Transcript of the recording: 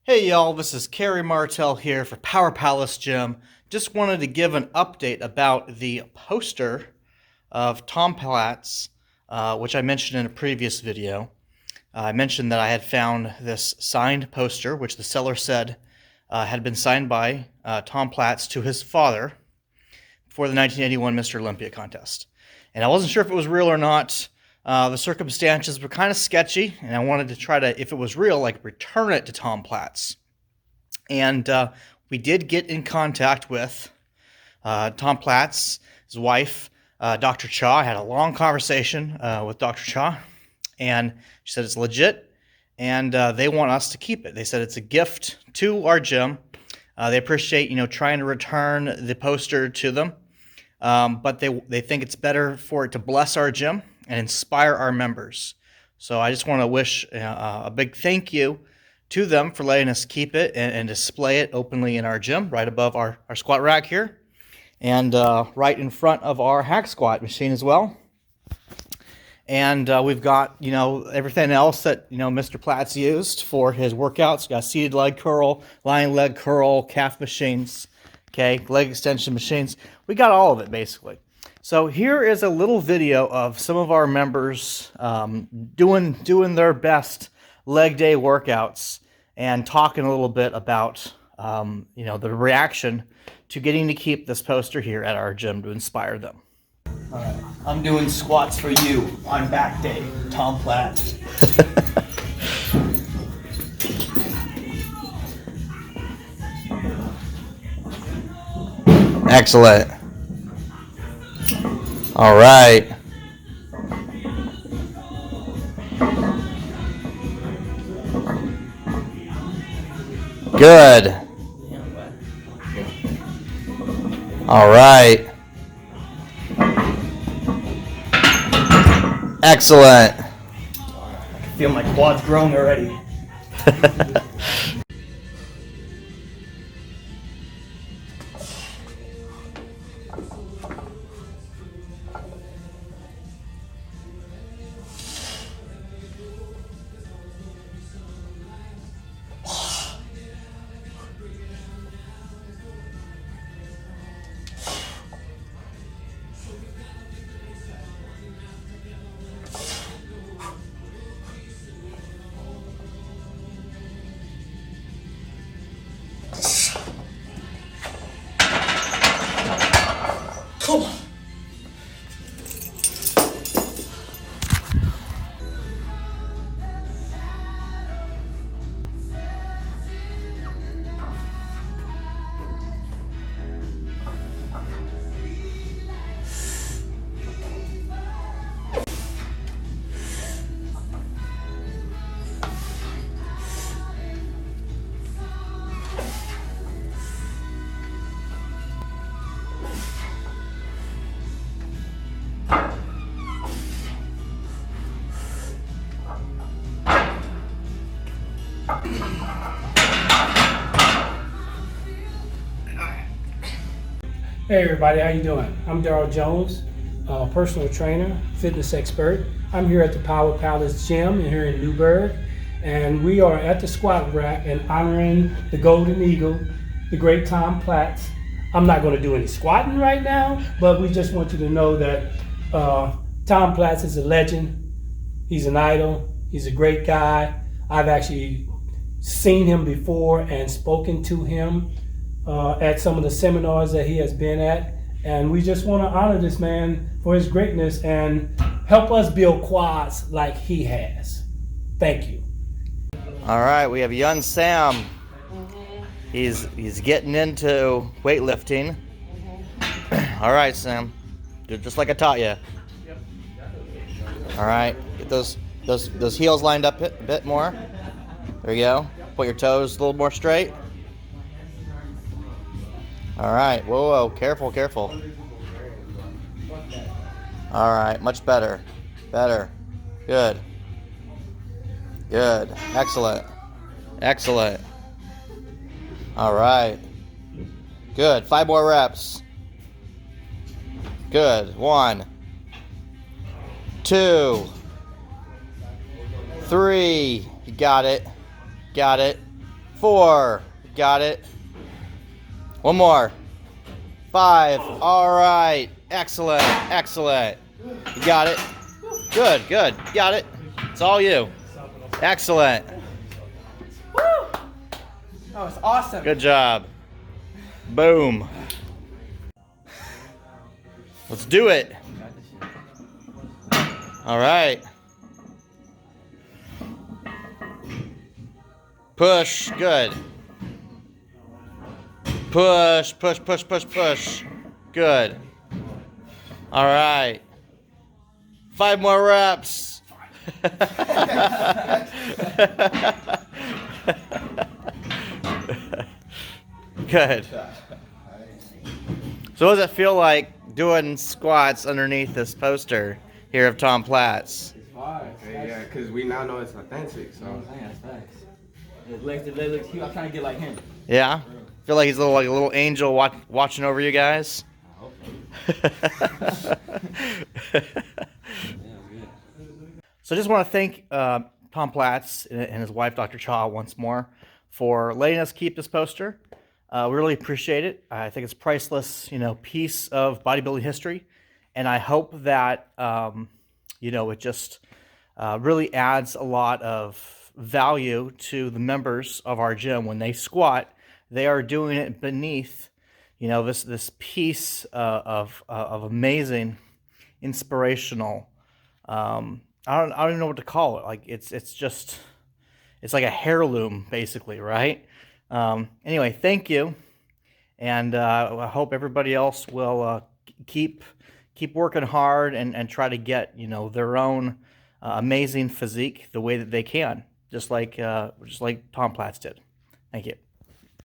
Hey y'all, this is Kerry Martell here for Power Palace Gym. Just wanted to give an update about the poster of Tom Platz, which I mentioned in a previous video. I mentioned that I had found this signed poster, which the seller said had been signed by Tom Platz to his father for the 1981 Mr. Olympia contest. And I wasn't sure if it was real or not. The circumstances were kind of sketchy, and I wanted to try to, if it was real, like return it to Tom Platz. And we did get in contact with Tom Platz, his wife, Dr. Cha. I had a long conversation with Dr. Cha, and she said it's legit, and they want us to keep it. They said it's a gift to our gym. They appreciate, trying to return the poster to them, but they think it's better for it to bless our gym and inspire our members. So I just want to wish a big thank you to them for letting us keep it and display it openly in our gym, right above our squat rack here, and right in front of our hack squat machine as well. And we've got, everything else that, Mr. Platz used for his workouts. We've got seated leg curl, lying leg curl, calf machines, okay, leg extension machines. We got all of it, basically. So here is a little video of some of our members doing their best leg day workouts and talking a little bit about, the reaction to getting to keep this poster here at our gym to inspire them. All right, I'm doing squats for you on back day, Tom Platz. Excellent. All right. Good. All right. Excellent. I can feel my quads growing already. Come on. Hey everybody, how you doing? I'm Darryl Jones, personal trainer, fitness expert. I'm here at the Power Palace Gym here in Newburgh, and we are at the squat rack and honoring the Golden Eagle, the great Tom Platz. I'm not going to do any squatting right now, but we just want you to know that Tom Platz is a legend. He's an idol. He's a great guy. I've actually seen him before and spoken to him at some of the seminars that he has been at, and we just want to honor this man for his greatness and help us build quads like he has. Thank you. All right, we have young Sam. He's getting into weightlifting. All right, Sam, do just like I taught you. All right, get those heels lined up a bit more. There you go. Put your toes a little more straight. All right, whoa, careful. All right, much better, good, excellent. All right, good, 5 more reps. Good, 1, 2, 3, you got it, 4. Got it. One more. 5. All right. Excellent. Excellent. You got it. Good. Good. Got it. It's all you. Excellent. Woo! That was awesome. Good job. Boom. Let's do it. All right. Push. Good. Push, push, push, push, push. Good. All right. 5 more reps. Good. So what does it feel like doing squats underneath this poster here of Tom Platz? Yeah, because we now know it's authentic, so. That's facts. His legs look cute. I'm trying to get like him. Yeah? Feel like he's like a little angel watching over you guys? I hope so. So I just want to thank Tom Platz and his wife, Dr. Cha, once more for letting us keep this poster. We really appreciate it. I think it's a priceless, piece of bodybuilding history, and I hope that it just really adds a lot of value to the members of our gym when they squat. They are doing it beneath, this piece of amazing, inspirational. I don't even know what to call it. Like it's like a heirloom, basically, right? Anyway, thank you, and I hope everybody else will keep working hard and try to get their own amazing physique the way that they can, just like Tom Platz did. Thank you.